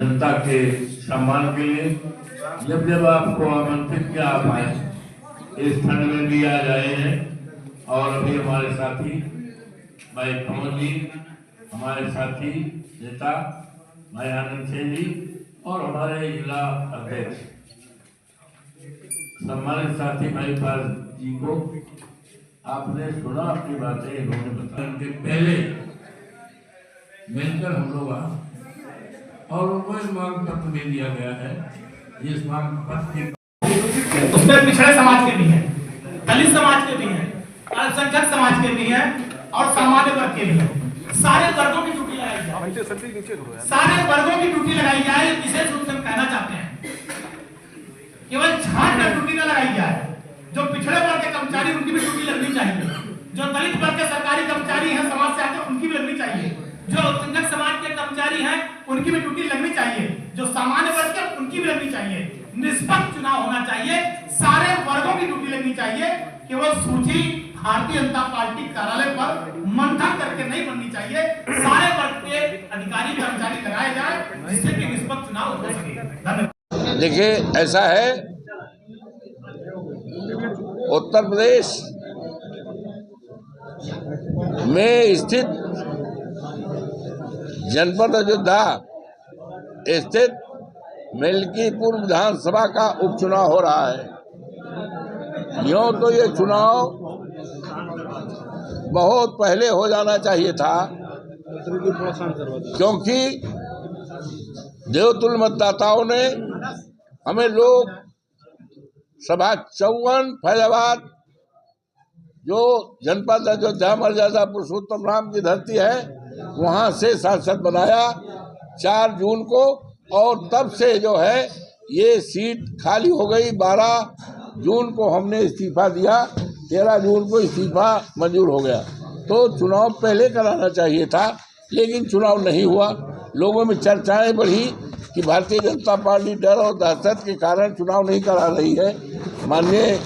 जनता के सम्मान के लिए जब जब आपको आमंत्रित किया आप आए, इस ठंड में भी आ जाए हैं। और अभी हमारे साथी भाई कमल जी, हमारे साथी नेता भाई आनंद सिंह जी और हमारे जिला अध्यक्ष सम्मानित साथी भाई पाल जी को आपने सुना अपनी बातें इन्होंने बताया। उनके पहले मिलकर हम लोग और उनको एक मांग पत्र दे दिया गया है। जिस मांग पत्र उसमें पिछड़े समाज के भी हैं, दलित समाज के भी हैं, अल्पसंख्यक समाज के भी हैं और सामान्य वर्ग के भी हैं। सारे वर्गों की ड्यूटी लगाई जाए, सारे वर्गों की ड्यूटी लगाई जाए। विशेष रूप से हम कहना चाहते हैं केवल छाट कर ड्यूटी न लगाई जाए। जो पिछड़े वर्ग के कर्मचारी उनकी भी ड्यूटी लगनी चाहिए। जो दलित वर्ग के सरकारी कर्मचारी हैं समाज से आते उनकी भी लगनी चाहिए। जो अल्पसंख्यक समाज के कर्मचारी हैं उनकी भी ड्यूटी लगनी चाहिए। जो सामान्य वर्ग के उनकी भी लगनी चाहिए। निष्पक्ष चुनाव होना चाहिए, सारे वर्गों की ड्यूटी लगनी चाहिए। केवल सूची भारतीय जनता पार्टी कार्यालय पर मंथन करके नहीं बननी चाहिए। सारे वर्ग के अधिकारी कर्मचारी लगाए जाए जिससे कि निष्पक्ष चुनाव हो सके। धन्यवाद। देखिए, ऐसा है, उत्तर प्रदेश में स्थित जनपद अयोध्या स्थित मिल्कीपुर विधानसभा का उपचुनाव हो रहा है। यूं तो ये चुनाव बहुत पहले हो जाना चाहिए था, क्योंकि देवतुल्य मतदाताओं ने हमें लोग सभा 54 फैजाबाद जो जनपद अयोध्या मर्यादा पुरुषोत्तम राम की धरती है वहां से सांसद बनाया 4 जून को। और तब से जो है ये सीट खाली हो गई। 12 जून को हमने इस्तीफा दिया, 13 जून को इस्तीफा मंजूर हो गया। तो चुनाव पहले कराना चाहिए था, लेकिन चुनाव नहीं हुआ। लोगों में चर्चाएं बढ़ी कि भारतीय जनता पार्टी डर और दहशत के कारण चुनाव नहीं करा रही है। माननीय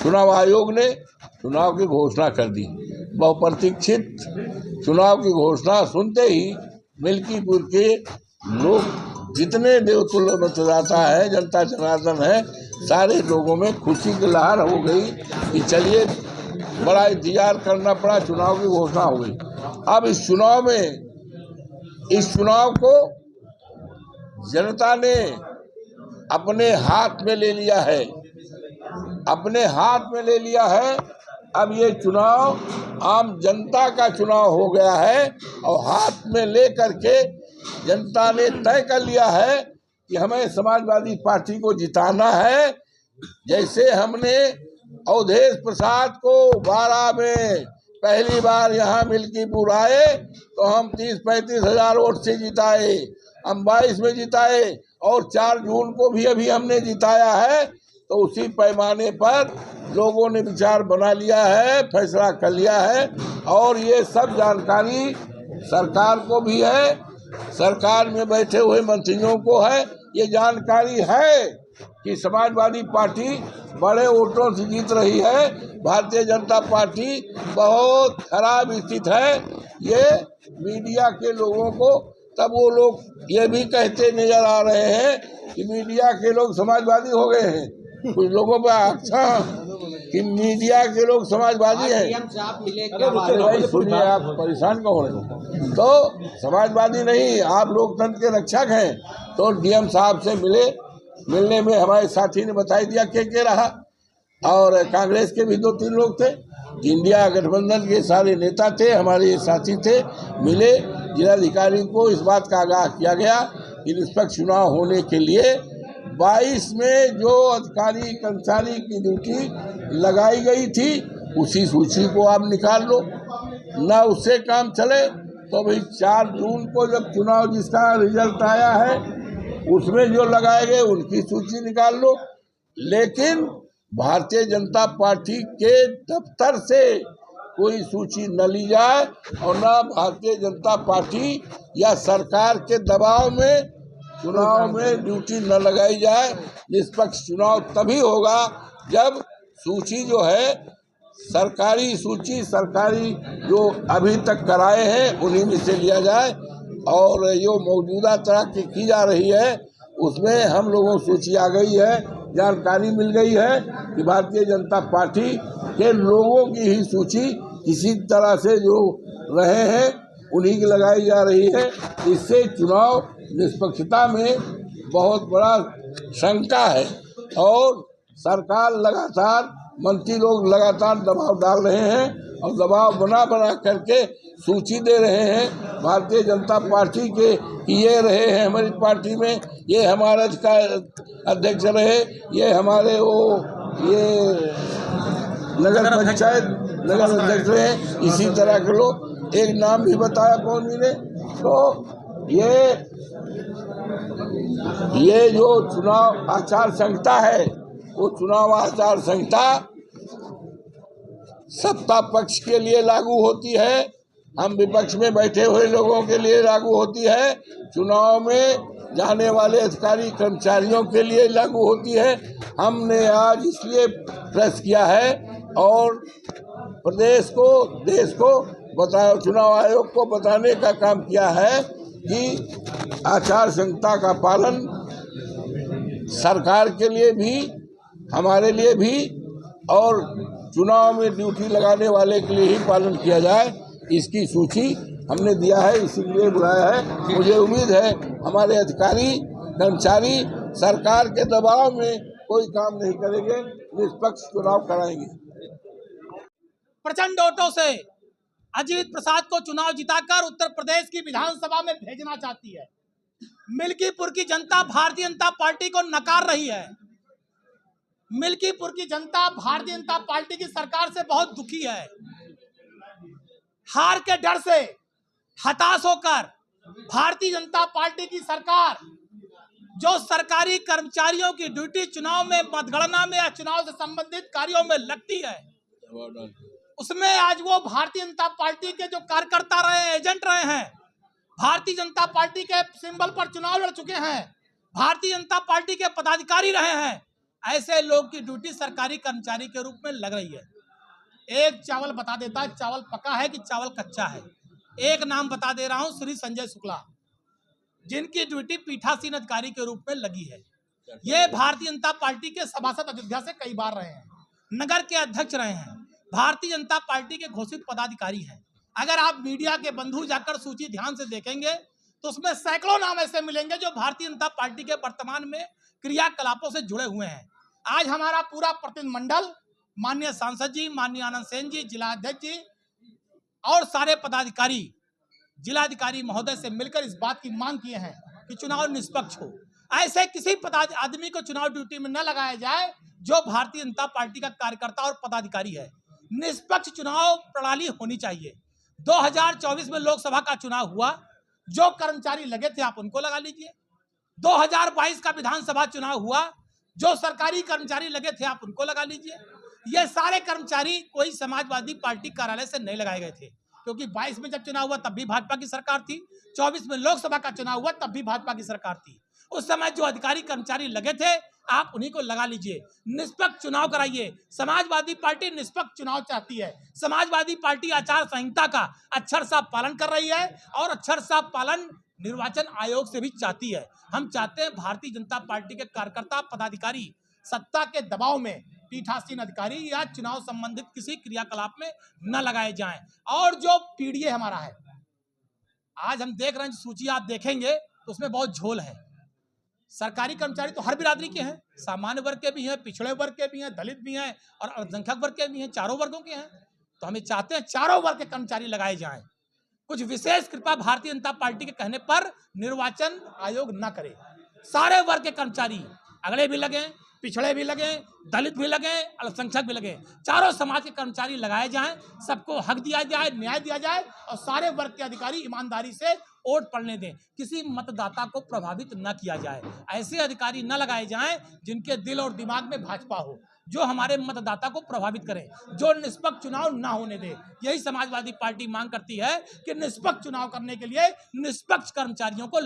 चुनाव आयोग ने चुनाव की घोषणा कर दी। बहुप्रतीक्षित चुनाव की घोषणा सुनते ही मिल्कीपुर के लोग, जितने देवतुल्य मतदाता है, जनता जनार्दन है, सारे लोगों में खुशी की लहर हो गई कि चलिए, बड़ा इंतजार करना पड़ा, चुनाव की घोषणा हो गई। अब इस चुनाव को जनता ने अपने हाथ में ले लिया है, अपने हाथ में ले लिया है। अब ये चुनाव आम जनता का चुनाव हो गया है और हाथ में ले करके जनता ने तय कर लिया है कि हमें समाजवादी पार्टी को जिताना है। जैसे हमने अवधेश प्रसाद को 12 में पहली बार यहाँ मिल्कीपुर आए तो हम 30-35 हजार वोट से जिताए, हम 22 में जिताए और 4 जून को भी अभी हमने जिताया है। तो उसी पैमाने पर लोगों ने विचार बना लिया है, फैसला कर लिया है। और ये सब जानकारी सरकार को भी है, सरकार में बैठे हुए मंत्रियों को है। ये जानकारी है कि समाजवादी पार्टी बड़े वोटों से जीत रही है, भारतीय जनता पार्टी बहुत खराब स्थिति है। ये मीडिया के लोगों को, तब वो लोग ये भी कहते नजर आ रहे हैं कि मीडिया के लोग समाजवादी हो गए हैं। कुछ लोगों पर अच्छा कि मीडिया के लोग समाजवादी हैं। सुनिए, आप परेशान क्यों हो रहे हो? तो समाजवादी नहीं, आप लोकतंत्र के रक्षक हैं। तो डीएम साहब से मिलने में हमारे साथी ने बताई दिया के रहा। और कांग्रेस के भी 2-3 लोग थे, इंडिया गठबंधन के सारे नेता थे, हमारे साथी थे। मिले, जिलाधिकारी को इस बात का आगाह किया गया कि निष्पक्ष चुनाव होने के लिए 22 में जो अधिकारी कर्मचारी की ड्यूटी लगाई गई थी उसी सूची को आप निकाल लो ना, उससे काम चले। तो भाई 4 जून को जब चुनाव जिसका रिजल्ट आया है उसमें जो लगाए गए उनकी सूची निकाल लो। लेकिन भारतीय जनता पार्टी के दफ्तर से कोई सूची न ली जाए और न भारतीय जनता पार्टी या सरकार के दबाव में चुनाव में ड्यूटी न लगाई जाए। निष्पक्ष चुनाव तभी होगा जब सूची जो है, सरकारी सूची, सरकारी जो अभी तक कराए हैं उन्हीं में से लिया जाए। और जो मौजूदा तरक्की की जा रही है उसमें हम लोगों को सूची आ गई है, जानकारी मिल गई है कि भारतीय जनता पार्टी के लोगों की ही सूची किसी तरह से जो रहे हैं उन्हीं की लगाई जा रही है। इससे चुनाव निष्पक्षता में बहुत बड़ा शंका है और सरकार लगातार, मंत्री लोग लगातार दबाव डाल रहे हैं और दबाव बना करके सूची दे रहे हैं भारतीय जनता पार्टी के, ये रहे हैं हमारी पार्टी में, ये हमारे अध्यक्ष रहे, ये हमारे ये नगर पंचायत नगर अध्यक्ष रहे, इसी तरह के लोग। एक नाम भी बताया पौनी ने। तो ये जो चुनाव आचार संहिता है वो चुनाव आचार संहिता सत्ता पक्ष के लिए लागू होती है, हम विपक्ष में बैठे हुए लोगों के लिए लागू होती है, चुनाव में जाने वाले अधिकारी कर्मचारियों के लिए लागू होती है। हमने आज इसलिए प्रेस किया है और प्रदेश को, देश को बताया, चुनाव आयोग को बताने का काम किया है कि आचार संहिता का पालन सरकार के लिए भी, हमारे लिए भी और चुनाव में ड्यूटी लगाने वाले के लिए ही पालन किया जाए। इसकी सूची हमने दिया है, इसीलिए बुलाया है। मुझे उम्मीद है हमारे अधिकारी कर्मचारी सरकार के दबाव में कोई काम नहीं करेंगे, निष्पक्ष चुनाव कराएंगे। प्रचंड वोटों से अजीत प्रसाद को चुनाव जिताकर उत्तर प्रदेश की विधानसभा में भेजना चाहती है। मिल्कीपुर की जनता भारतीय जनता पार्टी को नकार रही है। मिल्कीपुर की जनता भारतीय जनता पार्टी की सरकार से बहुत दुखी है। हार के डर से हताश होकर भारतीय जनता पार्टी की सरकार जो सरकारी कर्मचारियों की ड्यूटी चुनाव में मतगणना में या चुनाव से संबंधित कार्यों में लगती है, उसमें आज वो भारतीय जनता पार्टी के जो कार्यकर्ता रहे, एजेंट रहे हैं, भारतीय जनता पार्टी के सिंबल पर चुनाव लड़ चुके हैं, भारतीय जनता पार्टी के पदाधिकारी रहे हैं, ऐसे लोग की ड्यूटी सरकारी कर्मचारी के रूप में लग रही है। एक चावल बता देता है चावल पका है कि चावल कच्चा है। एक नाम बता दे रहा हूं, श्री संजय शुक्ला, जिनकी ड्यूटी पीठासीन अधिकारी के रूप में लगी है। ये भारतीय जनता पार्टी के सभासद अयोध्या से कई बार रहे हैं, नगर के अध्यक्ष रहे हैं, भारतीय जनता पार्टी के घोषित पदाधिकारी हैं। अगर आप मीडिया के बंधु जाकर सूची ध्यान से देखेंगे तो उसमें सैकड़ों नाम ऐसे मिलेंगे जो भारतीय जनता पार्टी के वर्तमान में क्रियाकलापों से जुड़े हुए हैं। आज हमारा पूरा प्रतिनिधिमंडल, माननीय सांसद जी, माननीय आनंद सेन जी, जिला अध्यक्ष जी और सारे पदाधिकारी जिलाधिकारी महोदय से मिलकर इस बात की मांग किए हैं कि चुनाव निष्पक्ष हो। ऐसे किसी आदमी को चुनाव ड्यूटी में न लगाया जाए जो भारतीय जनता पार्टी का कार्यकर्ता और पदाधिकारी है। निष्पक्ष चुनाव प्रणाली होनी चाहिए। 2024 में लोकसभा का चुनाव हुआ, जो कर्मचारी लगे थे आप उनको लगा लीजिए। 2022 का विधानसभा चुनाव हुआ, जो सरकारी कर्मचारी लगे थे आप उनको लगा लीजिए। ये सारे कर्मचारी कोई समाजवादी पार्टी कार्यालय से नहीं लगाए गए थे, क्योंकि 22 में जब चुनाव हुआ तब भी भाजपा की सरकार थी, 24 में लोकसभा का चुनाव हुआ तब भी भाजपा की सरकार थी। उस समय जो अधिकारी कर्मचारी लगे थे आप उन्हीं को लगा लीजिए। निष्पक्ष चुनाव कराइए। समाजवादी पार्टी निष्पक्ष चुनाव चाहती है। समाजवादी पार्टी आचार संहिता का अक्षरशः पालन कर रही है और अक्षरशः पालन निर्वाचन आयोग से भी चाहती है। हम चाहते हैं भारतीय जनता पार्टी के कार्यकर्ता पदाधिकारी सत्ता के दबाव में पीठासीन अधिकारी या चुनाव संबंधित किसी क्रियाकलाप में न लगाए जाएं। और जो पीडीए हमारा है, आज हम देख रहे हैं, सूची आप देखेंगे तो उसमें बहुत झोल है। सरकारी कर्मचारी तो हर बिरादरी के हैं, सामान्य वर्ग के भी हैं, पिछड़े वर्ग के भी हैं, दलित भी हैं और अल्पसंख्यक वर्ग के भी हैं, चारों वर्गों के हैं। तो हमें चाहते हैं चारों वर्ग के कर्मचारी लगाए जाएं। कुछ विशेष कृपा भारतीय जनता पार्टी के कहने पर निर्वाचन आयोग न करे। सारे वर्ग के कर्मचारी, अगड़े भी लगे, पिछड़े भी लगे, दलित भी लगे, अल्पसंख्यक भी लगे, चारों समाज के कर्मचारी लगाए जाएं। सबको हक दिया जाए, न्याय दिया जाए और सारे वर्ग के अधिकारी ईमानदारी से वोट पड़ने दें। किसी मतदाता को प्रभावित न किया जाए। ऐसे अधिकारी न लगाए जाएं जिनके दिल और दिमाग में भाजपा हो, जो हमारे मतदाता को प्रभावित करे, जो निष्पक्ष चुनाव ना होने दे। यही समाजवादी पार्टी मांग करती है कि निष्पक्ष चुनाव करने के लिए निष्पक्ष कर्मचारियों को